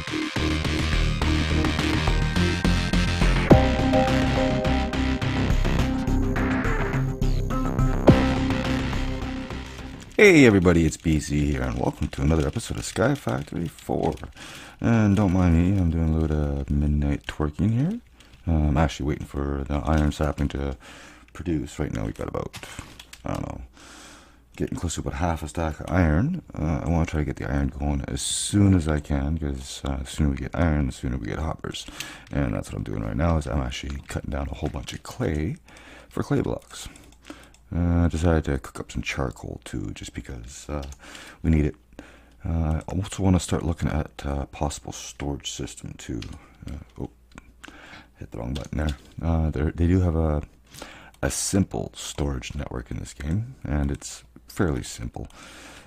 Hey everybody, it's BC here, and welcome to another episode of SkyFactory 4. And don't mind me, I'm doing a load of midnight twerking here. I'm actually waiting for the iron sapling to produce. Right now we got about, I don't know, getting close to about half a stack of iron. I want to try to get the iron going as soon as I can, because the sooner we get iron, the sooner we get hoppers. And that's what I'm doing right now, is I'm actually cutting down a whole bunch of clay for clay blocks. I decided to cook up some charcoal too, just because we need it. I also want to start looking at possible storage system too. Oh, hit the wrong button there. They do have a simple storage network in this game, and it's fairly simple.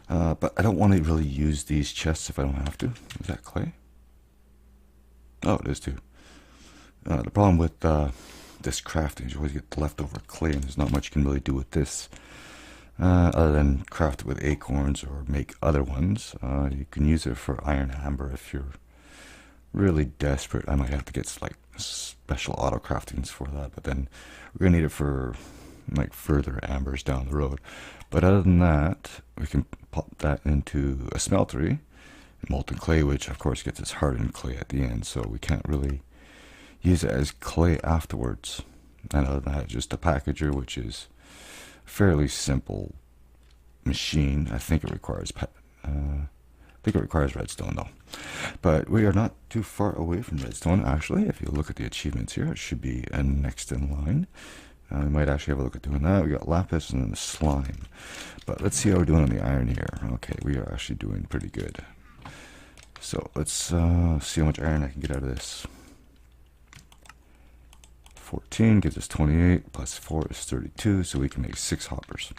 But I don't want to really use these chests if I don't have to. Is that clay? Oh, it is too. The problem with this crafting is you always get the leftover clay, and there's not much you can really do with this other than craft it with acorns or make other ones. You can use it for iron amber if you're really desperate. I might have to get like special auto craftings for that, but then we're gonna need it for like further ambers down the road. But other than that, we can pop that into a smeltery, molten clay, which of course gets its hardened clay at the end, so we can't really use it as clay afterwards. And other than that, just a packager, which is a fairly simple machine. I think it requires redstone though. But we are not too far away from redstone. Actually, if you look at the achievements here, it should be next in line. We might actually have a look at doing that. We got lapis and then the slime. But let's see how we're doing on the iron here. Okay, we are actually doing pretty good. So let's see how much iron I can get out of this. 14 gives us 28, plus 4 is 32, so we can make 6 hoppers.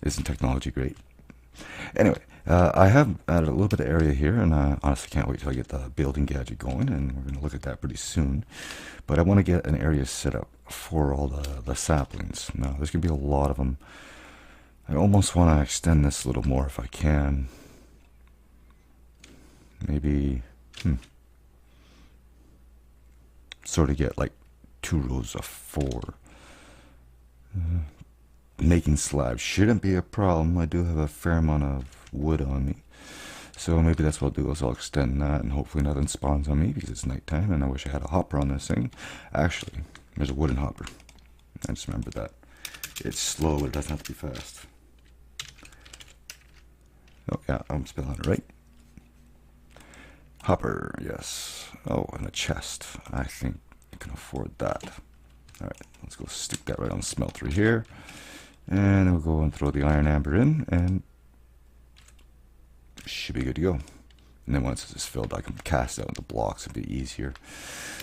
Isn't technology great? Anyway, I have added a little bit of area here, and I honestly can't wait till I get the building gadget going, and we're going to look at that pretty soon. But I want to get an area set up for all the saplings. Now, there's going to be a lot of them. I almost want to extend this a little more if I can. Maybe, sort of get like 2 rows of 4. Making slabs shouldn't be a problem. I do have a fair amount of wood on me, so maybe that's what I'll do, is I'll extend that, and hopefully nothing spawns on me because it's nighttime and I wish I had a hopper on this thing. Actually, there's a wooden hopper. I just remembered that. It's slow, but it doesn't have to be fast. Oh yeah, I'm spelling it right. Hopper, yes. Oh, and a chest. I think I can afford that. Alright, let's go stick that right on the smeltery here. And we'll go and throw the iron amber in, and should be good to go. And then once this is filled, I can cast out into blocks a bit easier.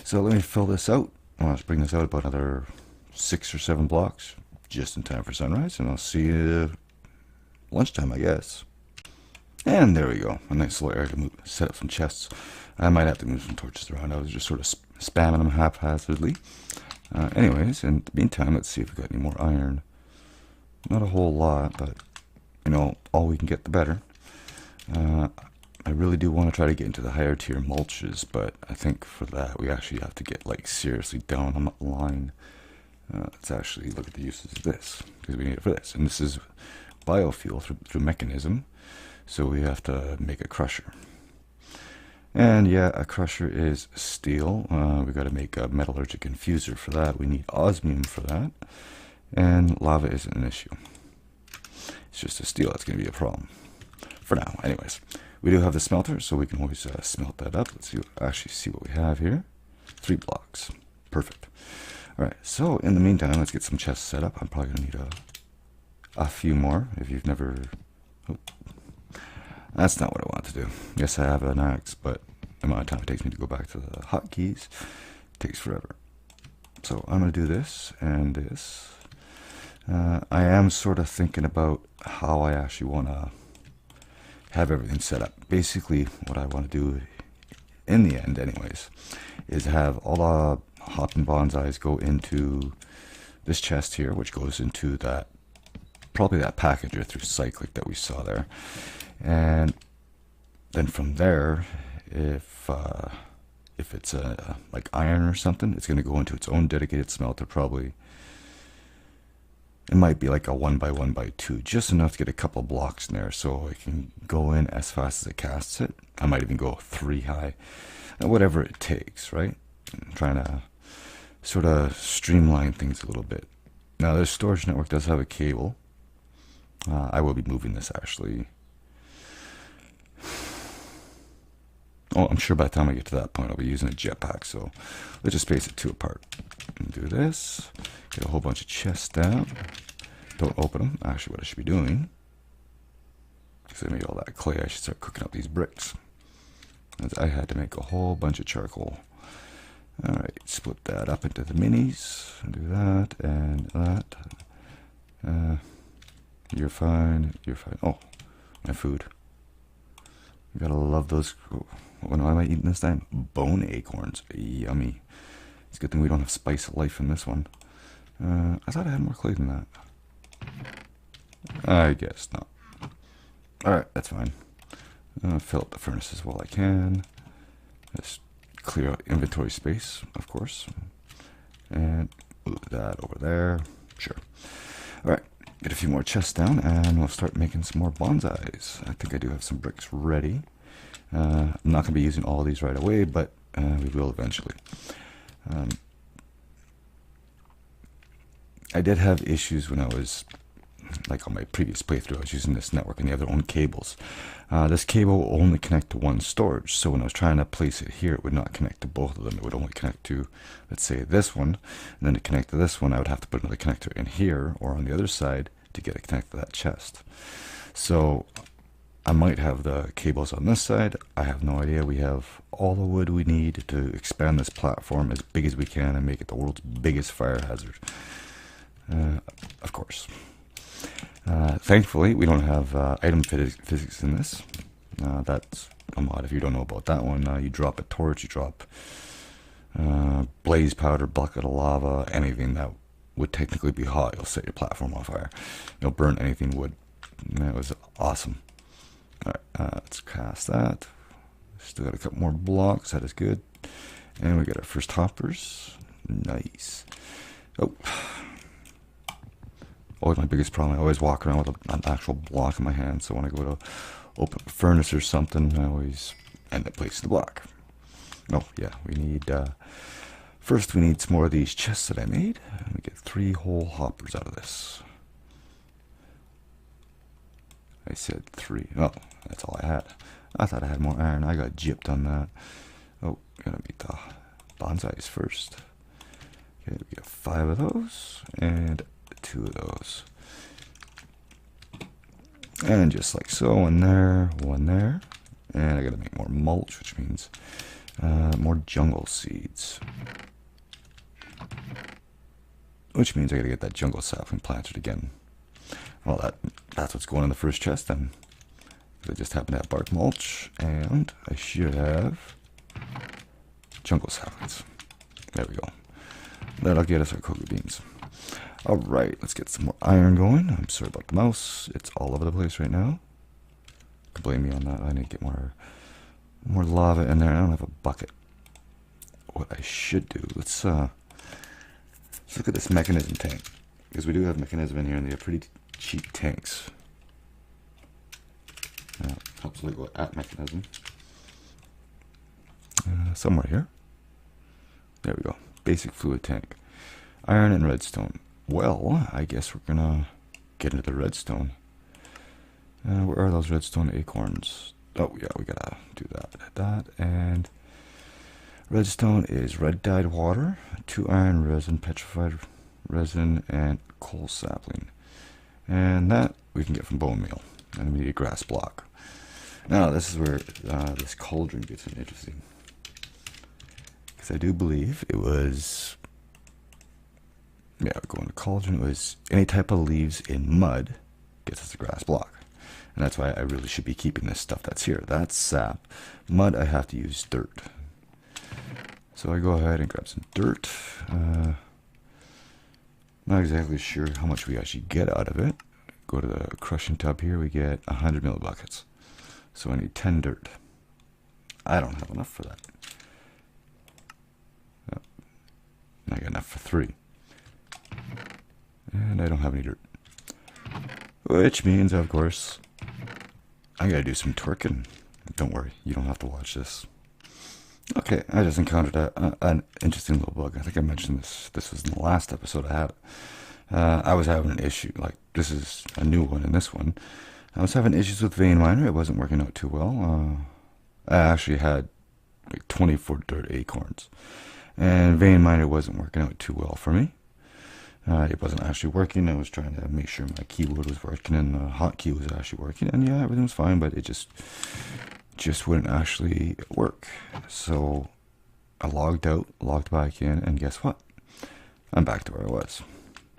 So let me fill this out. I'll just bring this out about another 6 or 7 blocks, just in time for sunrise, and I'll see you lunchtime, I guess. And there we go, a nice little area to set up some chests. I might have to move some torches around. I was just sort of spamming them haphazardly. Anyways, in the meantime, let's see if we got any more iron. Not a whole lot, but you know, all we can get the better. I really do want to try to get into the higher tier mulches, but I think for that we actually have to get like seriously down on the line. Let's actually look at the uses of this, because we need it for this. And this is biofuel through mechanism, so we have to make a crusher. And yeah, a crusher is steel. We got to make a metallurgic infuser for that. We need osmium for that, and lava isn't an issue. It's just the steel that's going to be a problem for now. Anyways, we do have the smelter, so we can always smelt that up. Let's actually see what we have here. 3 blocks, perfect. All right, so in the meantime, let's get some chests set up. I'm probably going to need a few more. If you've never, oh, that's not what I want to do. Yes, I have an axe, but the amount of time it takes me to go back to the hotkeys takes forever. So I'm going to do this and this. I am sort of thinking about how I actually want to have everything set up. Basically, what I want to do, in the end anyways, is have all the hopping bonsais go into this chest here, which goes into that, probably that packager through cyclic that we saw there. And then from there, if it's like iron or something, it's going to go into its own dedicated smelter probably. It might be like a 1x1x2, just enough to get a couple blocks in there so it can go in as fast as it casts it. I might even go 3 high, whatever it takes, right? I'm trying to sort of streamline things a little bit. Now, this storage network does have a cable. I will be moving this actually. Oh, I'm sure by the time I get to that point, I'll be using a jetpack. So let's just space it 2 apart. And do this. Get a whole bunch of chests down. Don't open them. Actually, what I should be doing, because I made all that clay, I should start cooking up these bricks. As I had to make a whole bunch of charcoal. Alright, split that up into the minis. Do that and that. You're fine. You're fine. Oh, my food. You gotta love those. What am I eating this time? Bone acorns. Yummy. It's a good thing we don't have spice of life in this one. I thought I had more clay than that. I guess not. Alright, that's fine. Fill up the furnaces while I can. Just clear out inventory space, of course. And move that over there. Sure. Alright, get a few more chests down and we'll start making some more bonsais. I think I do have some bricks ready. I'm not going to be using all of these right away, but we will eventually. I did have issues when I was, like on my previous playthrough, I was using this network and they have their own cables. This cable will only connect to one storage, so when I was trying to place it here, it would not connect to both of them. It would only connect to, let's say, this one, and then to connect to this one, I would have to put another connector in here or on the other side to get it connected to that chest. So I might have the cables on this side. I have no idea. We have all the wood we need to expand this platform as big as we can and make it the world's biggest fire hazard. Of course. Thankfully, we don't have item physics in this. That's a mod. If you don't know about that one, you drop a torch, you drop blaze powder, bucket of lava, anything that would technically be hot. You'll set your platform on fire. You'll burn anything wood. That was awesome. Alright, let's cast that. Still got a couple more blocks. That is good. And we got our first hoppers. Nice. Oh. Always my biggest problem. I always walk around with an actual block in my hand. So when I go to open a furnace or something, I always end up placing the block. Oh, yeah. We need... first, we need some more of these chests that I made. And we get 3 whole hoppers out of this. I said 3. Oh, that's all I had. I thought I had more iron. I got gypped on that. Oh, gotta make the bonsais first. Okay, we got 5 of those and 2 of those. And just like so, one there, one there. And I gotta make more mulch, which means more jungle seeds. Which means I gotta get that jungle sapling planted again. Well, that's what's going in the first chest then. I just happen to have bark mulch, and I should have jungle saplings. There we go. That'll get us our cocoa beans. Alright, let's get some more iron going. I'm sorry about the mouse. It's all over the place right now. You can blame me on that. I need to get more lava in there. I don't have a bucket. What I should do, let's look at this mechanism tank. Because we do have mechanism in here, and they have pretty cheap tanks. Helps look at mechanism. Somewhere here. There we go. Basic fluid tank. Iron and redstone. Well, I guess we're gonna get into the redstone. Where are those redstone acorns? Oh yeah, we gotta do that, and redstone is red dyed water, 2 iron resin, petrified resin, and coal sapling. And that we can get from bone meal. And we need a grass block. Now this is where this cauldron gets interesting. Because I do believe it was... Yeah, going to cauldron, it was any type of leaves in mud gets us a grass block. And that's why I really should be keeping this stuff that's here. That's sap. Mud, I have to use dirt. So I go ahead and grab some dirt. Not exactly sure how much we actually get out of it. Go to the crushing tub here, we get 100 millibuckets. So I need 10 dirt. I don't have enough for that. Yep. I got enough for 3. And I don't have any dirt. Which means, of course, I gotta do some twerking. Don't worry, you don't have to watch this. Okay, I just encountered an interesting little bug. I think I mentioned this. This was in the last episode I had. I was having an issue. Like, this is a new one in this one. I was having issues with Vein Miner. It wasn't working out too well. I actually had like 24 dirt acorns. And Vein Miner wasn't working out too well for me. It wasn't actually working. I was trying to make sure my keyboard was working and the hotkey was actually working. And yeah, everything was fine, but it just wouldn't actually work. So I logged out, logged back in, and guess what? I'm back to where I was.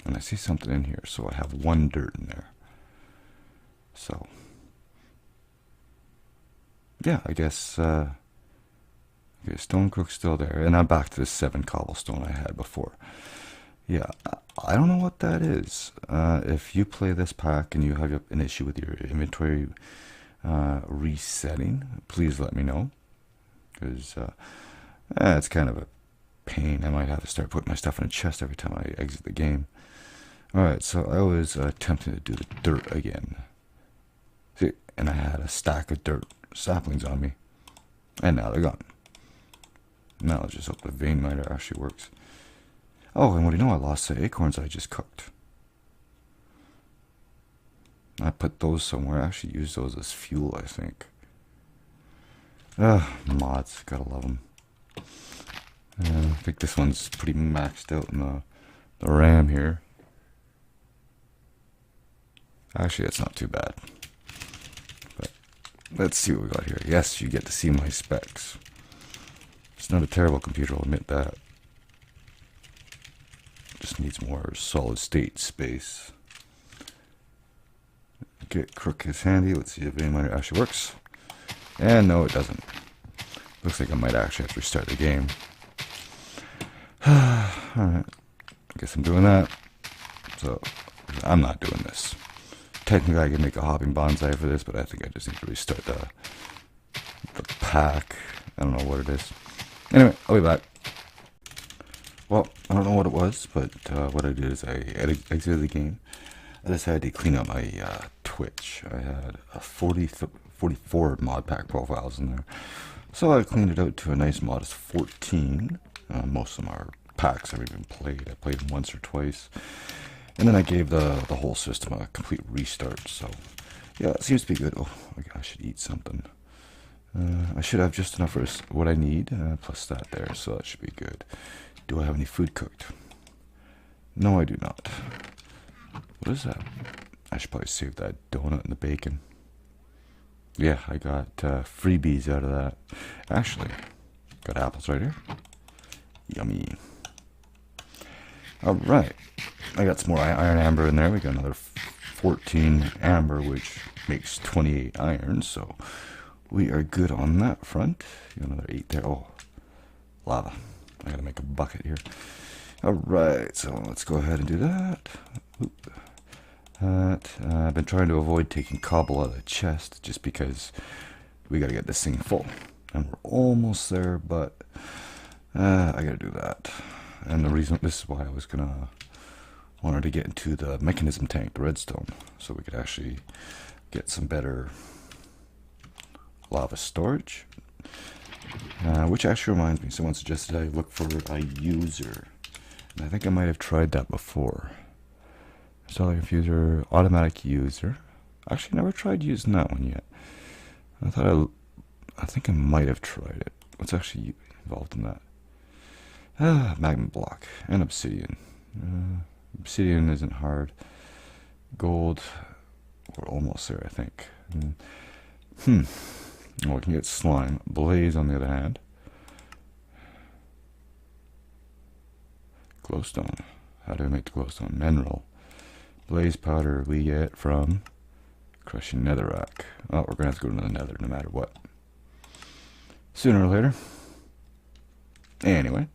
And I see something in here, so I have 1 dirt in there. So yeah, I guess Stonecrook's still there, and I'm back to the 7 cobblestone I had before. Yeah, I don't know what that is. If you play this pack and you have an issue with your inventory resetting, please let me know, because it's kind of a pain. I might have to start putting my stuff in a chest every time I exit the game. Alright, so I was attempting to do the dirt again. See, and I had a stack of dirt saplings on me, and now they're gone. Now let's just hope the vein miner actually works. Oh, and what do you know? I lost the acorns I just cooked. I put those somewhere. I actually used those as fuel, I think. Mods. Gotta love them. I think this one's pretty maxed out in the RAM here. Actually, it's not too bad. But let's see what we got here. Yes, you get to see my specs. It's not a terrible computer, I'll admit that. Just needs more solid state space. Get Crook is handy. Let's see if vein miner actually works. And no, it doesn't. Looks like I might actually have to restart the game. Alright. I guess I'm doing that. So, I'm not doing this. Technically, I can make a hopping bonsai for this, but I think I just need to restart the pack. I don't know what it is. Anyway, I'll be back. Well, I don't know what it was, but what I did is I exited the game. I decided to clean up my Twitch. I had 44 mod pack profiles in there. So I cleaned it out to a nice modest 14. Most of them are packs I've even played. I played them once or twice. And then I gave the whole system a complete restart. So yeah, it seems to be good. Oh, I should eat something. I should have just enough for what I need, plus that there, so that should be good. Do I have any food cooked? No, I do not. What is that? I should probably save that donut and the bacon. Yeah, I got freebies out of that. Actually, got apples right here. Yummy. Alright, I got some more iron amber in there. We got another 14 amber, which makes 28 iron, so we are good on that front. Got another 8 there. Oh, lava. I gotta make a bucket here. Alright, so let's go ahead and do that. Oop. I've been trying to avoid taking cobble out of the chest just because we gotta get this thing full. And we're almost there, but I gotta do that. And the reason, this is why I was wanted to get into the mechanism tank, the redstone, so we could actually get some better lava storage. Which actually reminds me, someone suggested I look for a user. And I think I might have tried that before. Installing a fuser, automatic user. Actually, never tried using that one yet. I think I might have tried it. What's actually involved in that? Magma block and obsidian. Obsidian isn't hard. Gold, we're almost there, I think. Well, we can get slime. Blaze, on the other hand. Glowstone. How do I make the glowstone? Mineral. Blaze powder we get from crushing netherrack. Oh, we're going to have to go to the nether no matter what. Sooner or later. Anyway,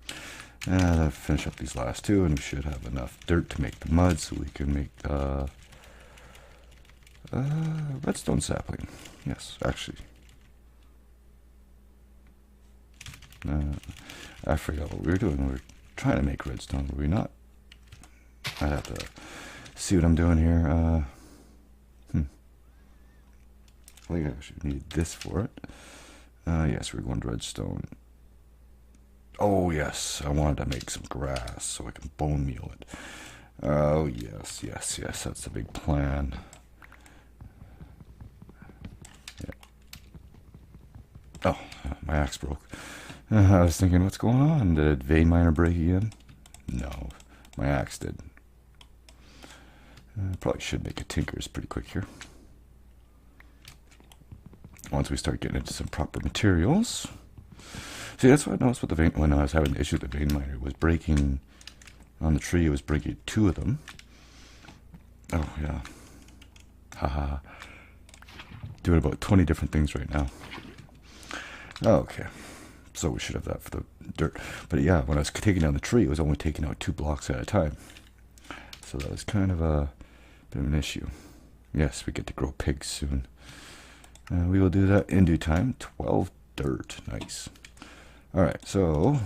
I'll finish up these last two, and we should have enough dirt to make the mud so we can make redstone sapling. Yes, actually. I forgot what we were doing. We were trying to make redstone, were we not? I'd have to see what I'm doing here. I think I actually need this for it. Yes, we're going to redstone. Oh, yes, I wanted to make some grass so I can bone meal it. Oh, yes, yes, yes, that's the big plan. Yeah. Oh, my axe broke. I was thinking, what's going on? Did vein miner break again? No, my axe did. Probably should make a tinker's pretty quick here. Once we start getting into some proper materials. See, that's what I noticed with the vein, when I was having the issue with the vein miner. It was breaking on the tree, it was breaking 2 of them. Oh, yeah. Haha. Doing about 20 different things right now. Okay. So we should have that for the dirt. But yeah, when I was taking down the tree, it was only taking out 2 blocks at a time. So that was kind of a bit of an issue. Yes, we get to grow pigs soon. We will do that in due time. 12 dirt. Nice. Alright, so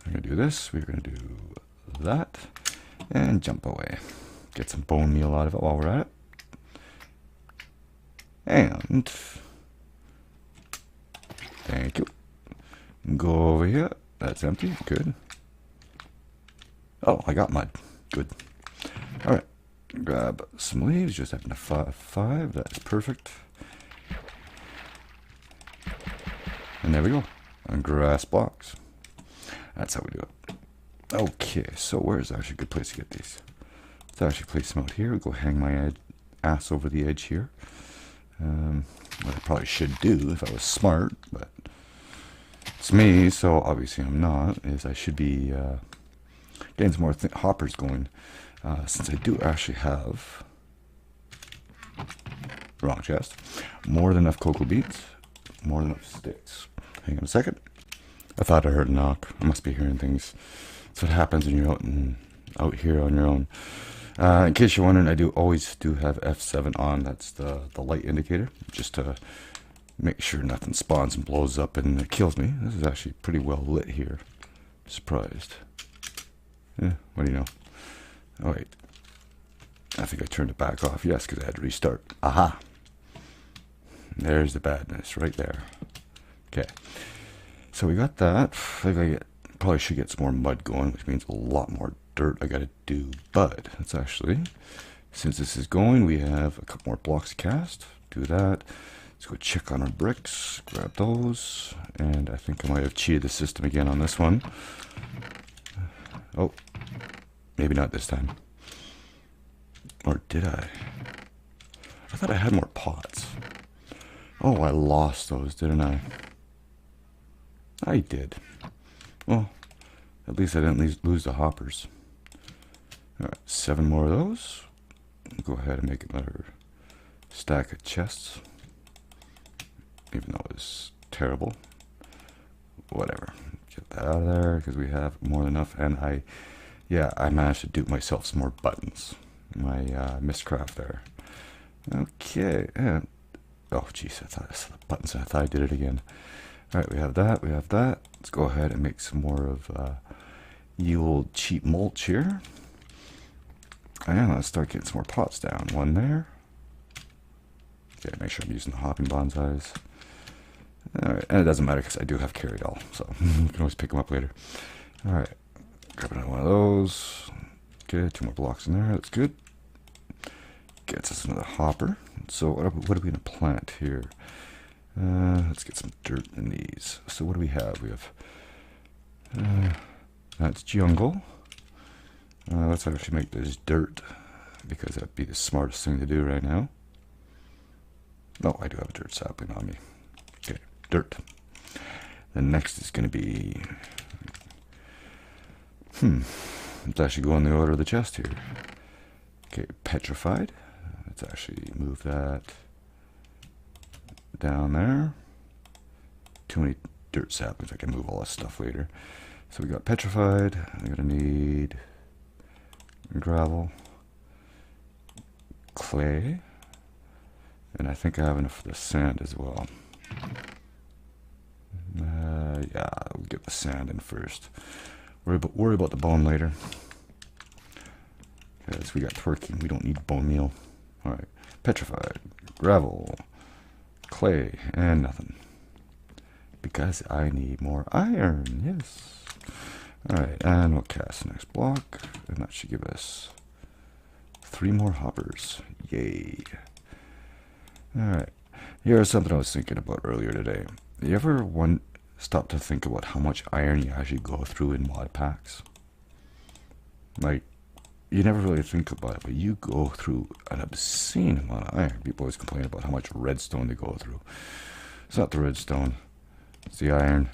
we're going to do this. We're going to do that. And jump away. Get some bone meal out of it while we're at it. And thank you. Go over here. That's empty. Good. Oh, I got mud. Good. Alright. Grab some leaves. Just having a 5. That's perfect. And there we go. And grass blocks. That's how we do it. Okay, so where's actually a good place to get these? Let's actually place them out here. We'll go hang my ass over the edge here. What I probably should do if I was smart, but it's me, so obviously I'm not, is I should be getting some more hoppers going, since I do actually have, wrong chest, more than enough cocoa beans, more than enough sticks. Hang on a second. I thought I heard a knock. I must be hearing things. That's what happens when you're out here on your own. In case you're wondering, I always do have F7 on. That's the light indicator, just to make sure nothing spawns and blows up and it kills me. This is actually pretty well lit here. Surprised. Yeah, what do you know? Oh wait, I think I turned it back off. Yes, because I had to restart. Aha! There's the badness right there. Okay, so we got that. I think probably should get some more mud going, which means a lot more dirt I gotta do. But it's actually, since this is going, we have a couple more blocks to cast. Do that. Let's go check on our bricks. Grab those, and I think I might have cheated the system again on this one. Oh, maybe not this time. Or did I? I thought I had more pots. Oh, I lost those, didn't I? I did. Well, at least I didn't lose the hoppers. Alright, 7 more of those. Go ahead and make another stack of chests. Even though it was terrible. Whatever. Get that out of there because we have more than enough. And I managed to dupe myself some more buttons. My miscraft there. Okay, and oh jeez, I thought I saw the buttons. I thought I did it again. Alright, we have that, we have that. Let's go ahead and make some more of ye old cheap mulch here. And let's start getting some more pots down. 1 there. Okay, make sure I'm using the hopping bonsais. Alright, and it doesn't matter because I do have carried all, so you can always pick them up later. Alright, grab another one of those. Okay, 2 more blocks in there, that's good. Gets us another hopper. So what are we going to plant here? Let's get some dirt in these. So what do we have? We have, that's jungle. Let's actually make this dirt, because that'd be the smartest thing to do right now. No, I do have a dirt sapling on me. Okay, dirt. The next is going to be, let's actually go in the order of the chest here. Okay, petrified. Let's actually move that down there. Too many dirt saplings. I can move all this stuff later. So we got petrified. I'm gonna need gravel, clay, and I think I have enough for the sand as well. Yeah, we'll get the sand in first. Worry about the bone later. Because we got twerking, we don't need bone meal. Alright, petrified, gravel, clay, and nothing. Because I need more iron, yes. Alright, and we'll cast the next block, and that should give us 3 more hoppers. Yay. Alright, here's something I was thinking about earlier today. You ever stop to think about how much iron you actually go through in mod packs? Like, you never really think about it, but you go through an obscene amount of iron. People always complain about how much redstone they go through. It's not the redstone, it's the iron.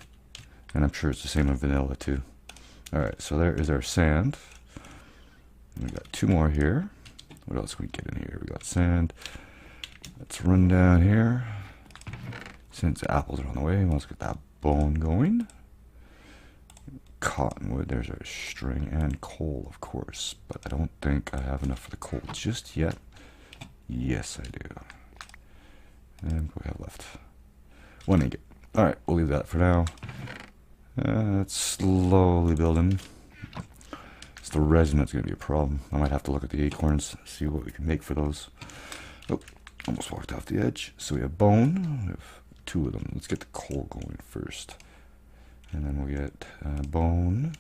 And I'm sure it's the same in vanilla too. Alright, so there is our sand. We got 2 more here. What else can we get in here? We got sand. Let's run down here. Since the apples are on the way, let's get that bone going. Cottonwood, there's our string, and coal, of course. But I don't think I have enough for the coal just yet. Yes, I do. And what do we have left? 1 ingot. Alright, we'll leave that for now. It's slowly building. It's the resin that's going to be a problem. I might have to look at the acorns, see what we can make for those. Oh, almost walked off the edge. So we have bone. We have 2 of them. Let's get the coal going first. And then we'll get bone.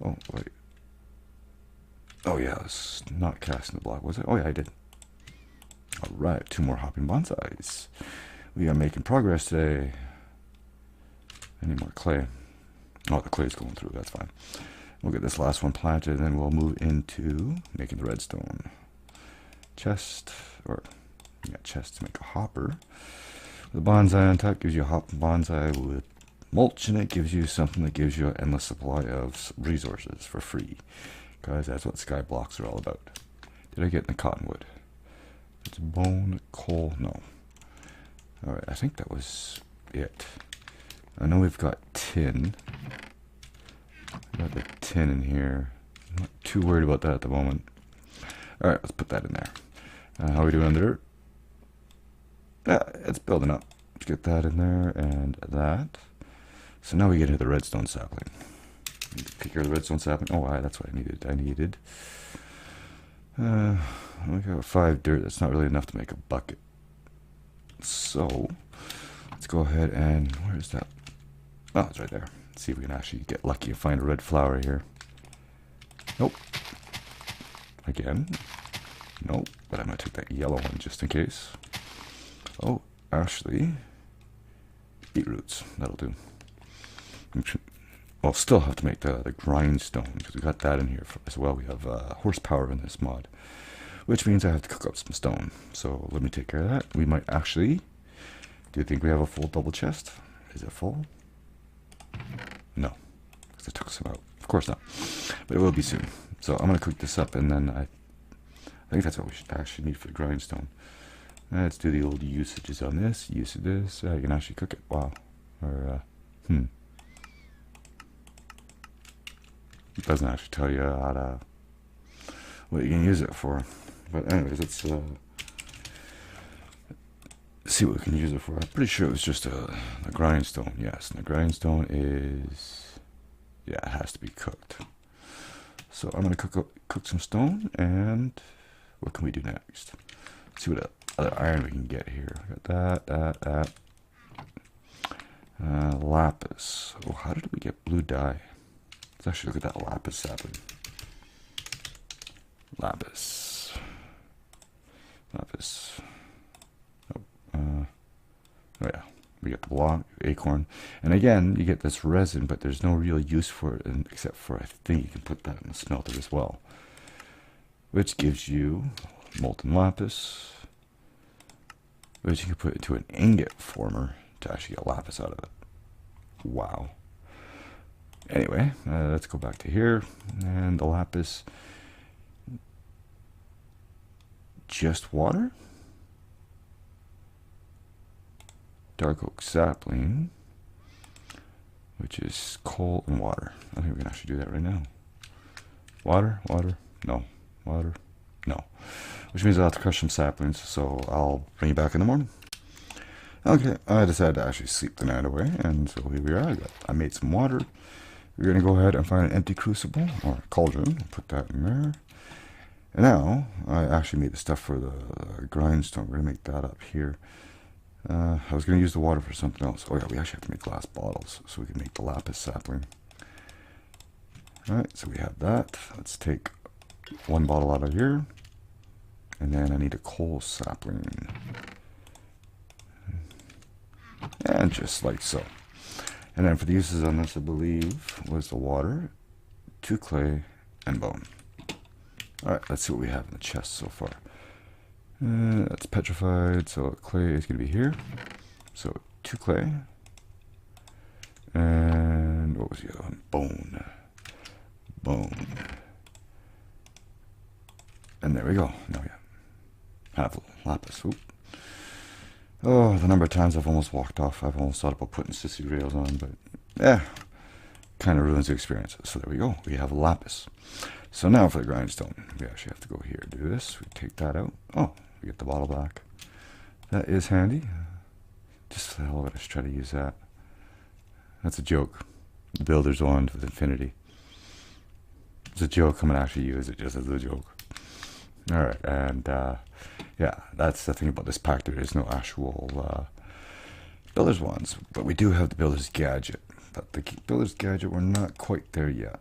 Oh, wait. Oh, yeah, I was not casting the block, was it? Oh, yeah, I did. Alright, 2 more hopping bonsais. We are making progress today. I need more clay. Oh, the clay's going through, that's fine. We'll get this last one planted, and then we'll move into making the redstone. Chest, or, yeah, chest to make a hopper. The bonsai on top gives you a hop bonsai with mulch, and it gives you something that gives you an endless supply of resources for free. Guys, that's what skyblocks are all about. Did I get in the cottonwood? It's bone, coal, no. Alright, I think that was it. I know we've got tin. We got the tin in here. I'm not too worried about that at the moment. Alright, let's put that in there. How are we doing under dirt? Yeah, it's building up. Let's get that in there and that. So now we get into the redstone sapling. Take care of the redstone sapling. Oh, that's what I needed. We got 5 dirt. That's not really enough to make a bucket. So let's go ahead and where is that? Oh, it's right there. Let's see if we can actually get lucky and find a red flower here. Nope. Again. Nope. But I'm gonna take that yellow one just in case. Oh, actually, beetroots. That'll do. I'll still have to make the grindstone because we got that in here as well. We have horsepower in this mod, which means I have to cook up some stone. So let me take care of that. We might actually. Do you think we have a full double chest? Is it full? No, because I took some out. Of course not, but it will be soon. So I'm gonna cook this up, and then I think that's what we should actually need for the grindstone. Let's do the old usages on this. Use of this. You can actually cook it. Wow. Or It doesn't actually tell you how to what you can use it for. But anyways, let's see what we can use it for. I'm pretty sure it was just a grindstone. Yes, and the grindstone is, yeah, it has to be cooked. So I'm gonna cook some stone, and what can we do next? Let's see what other iron we can get here. Got that. Lapis. Oh, how did we get blue dye? Let's actually look at that lapis sapling. Lapis. Oh yeah, we get the block, acorn, and again you get this resin, but there's no real use for it, except for I think you can put that in the smelter as well, which gives you molten lapis, which you can put into an ingot former to actually get lapis out of it. Wow. Anyway, let's go back to here, and the lapis, just water, dark oak sapling, which is coal and water. I think we can actually do that right now. Water, no, water, no. Which means I'll have to crush some saplings, so I'll bring you back in the morning. Okay, I decided to actually sleep the night away, and so here we are. I made some water. We're going to go ahead and find an empty crucible, or cauldron, put that in there. And now, I actually made the stuff for the grindstone. We're going to make that up here. I was going to use the water for something else. Oh yeah, we actually have to make glass bottles, so we can make the lapis sapling. Alright, so we have that. Let's take one bottle out of here. And then I need a coal sapling. And just like so. And then for the uses on this, I believe, was the water, 2 clay, and bone. Alright, let's see what we have in the chest so far. That's petrified, so clay is going to be here. So 2 clay. And what was the other one? Bone. Bone. And there we go. Now we have lapis. Oop. Oh, the number of times I've almost walked off. I've almost thought about putting sissy rails on, but yeah, kind of ruins the experience. So there we go. We have lapis. So now for the grindstone. We actually have to go here, do this. We take that out. Oh, we get the bottle back. That is handy. Just for the hell of it, I should try to use that. That's a joke. The builder's wand with infinity. It's a joke. I'm going to actually use it just as a joke. Alright, and yeah, that's the thing about this pack. There is no actual builder's wands, but we do have the builder's gadget. But the builder's gadget, we're not quite there yet.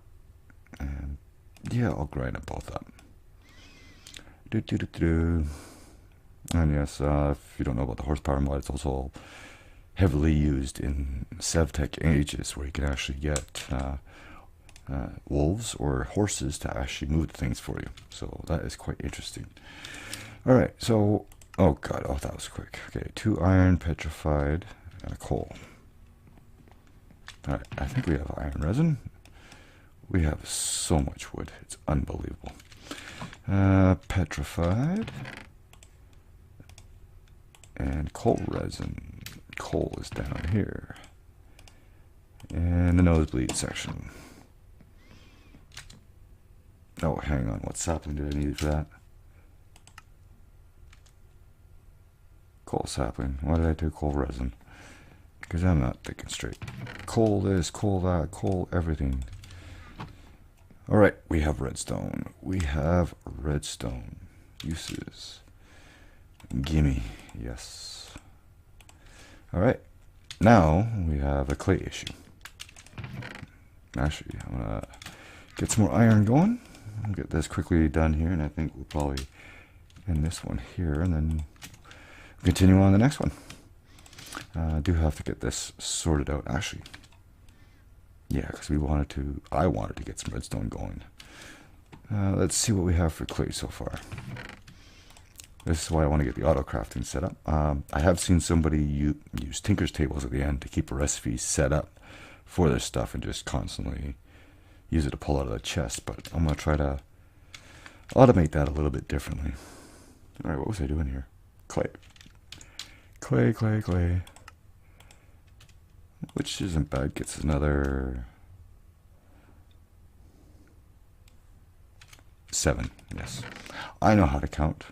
And yeah, I'll grind them both up. And yes, if you don't know about the horsepower mod, it's also heavily used in SevTech ages, where you can actually get wolves or horses to actually move the things for you. So that is quite interesting. Alright, so, oh god, oh that was quick. Okay, 2 iron, petrified, and a coal. Alright, I think we have iron resin. We have so much wood, it's unbelievable. Petrified. And coal resin. Coal is down here. And the nosebleed section. Oh, hang on. What sapling did I need for that? Coal sapling. Why did I do coal resin? Because I'm not thinking straight. Coal this, coal that, coal everything. Alright, we have redstone. We have redstone. Uses. Gimme. Yes. Alright. Now, we have a clay issue. Actually, I'm going to get some more iron going. We'll get this quickly done here, and I think we'll probably end this one here, and then continue on the next one. I do have to get this sorted out, actually. Yeah, because I wanted to get some redstone going. Let's see what we have for clay so far. This is why I want to get the auto crafting set up. I have seen somebody use Tinker's tables at the end to keep a recipe set up for this stuff and just constantly use it to pull out of the chest, but I'm going to try to automate that a little bit differently. Alright, what was I doing here? Clay. Clay, clay, clay. Which isn't bad. Gets another 7. Yes. I know how to count.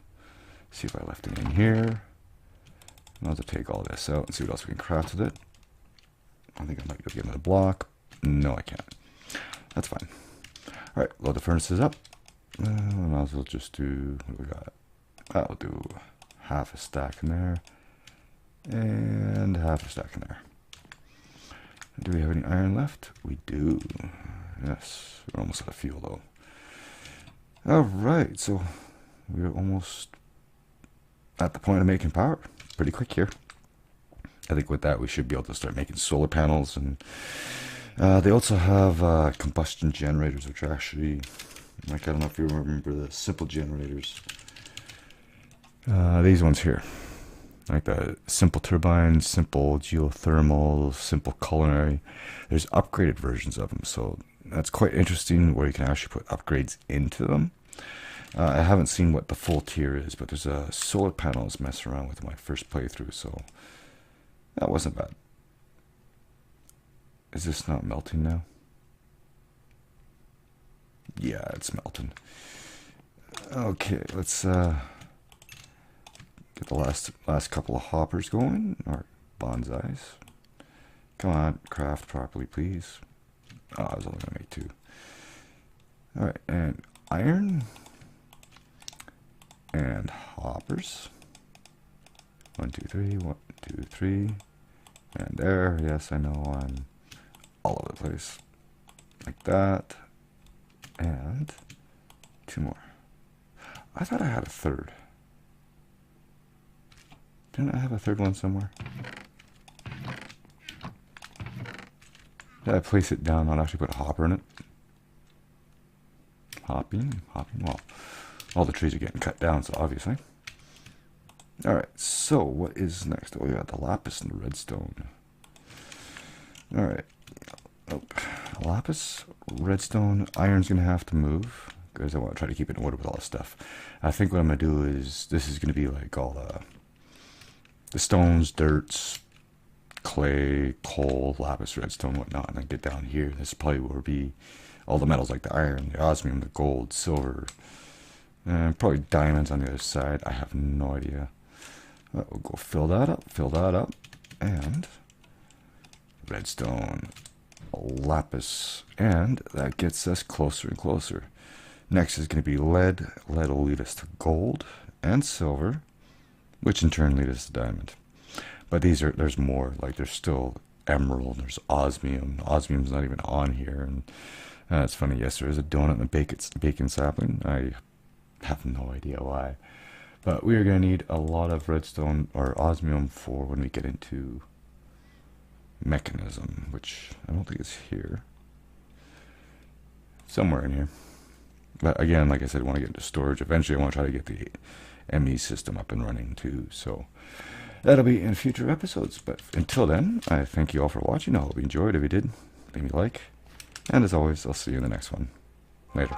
See if I left it in here. I'll have to take all this out and see what else we can craft with it. I think I might go get another block. No, I can't. That's fine. Alright, load the furnaces up. And I'll just do, what do we got? I'll do half a stack in there. And half a stack in there. Do we have any iron left? We do. Yes. We're almost out of fuel though. Alright, so we're almost at the point of making power. Pretty quick here. I think with that we should be able to start making solar panels, and they also have combustion generators, which are actually, like, I don't know if you remember the simple generators. These ones here. Like the simple turbines, simple geothermal, simple culinary. There's upgraded versions of them, so that's quite interesting, where you can actually put upgrades into them. I haven't seen what the full tier is, but there's a solar panels mess around with my first playthrough, so that wasn't bad. Is this not melting now? Yeah, it's melting. Okay, let's get the last couple of hoppers going, or bonsais. Come on, craft properly, please. Oh, I was only going to make 2. Alright, and iron. And hoppers. 1, 2, 3, 1, 2, 3. And there, yes, I know I'm all over the place. Like that. And 2 more. I thought I had a third. Didn't I have a third one somewhere? Did I place it down, not actually put a hopper in it? Hopping. Well, all the trees are getting cut down, so obviously. Alright, so what is next? Oh, we got the lapis and the redstone. Alright. Oh, lapis, redstone, iron's going to have to move, because I want to try to keep it in order with all this stuff. I think what I'm going to do is, this is going to be like all the stones, dirts, clay, coal, lapis, redstone, whatnot, and then get down here. This probably will be all the metals like the iron, the osmium, the gold, silver, and probably diamonds on the other side. I have no idea. We'll go fill that up, and redstone, lapis, and that gets us closer and closer. Next is going to be lead. Lead will lead us to gold and silver, which in turn lead us to diamond. But there's more, like there's still emerald, there's osmium. Osmium's not even on here, and it's funny, yes, there is a donut and a bacon sapling. I have no idea why. But we are going to need a lot of redstone or osmium for when we get into mechanism, which I don't think is here. Somewhere in here. But again, like I said, I want to get into storage. Eventually I want to try to get the ME system up and running too. So that'll be in future episodes. But until then, I thank you all for watching. I hope you enjoyed. If you did, leave me a like. And as always, I'll see you in the next one. Later.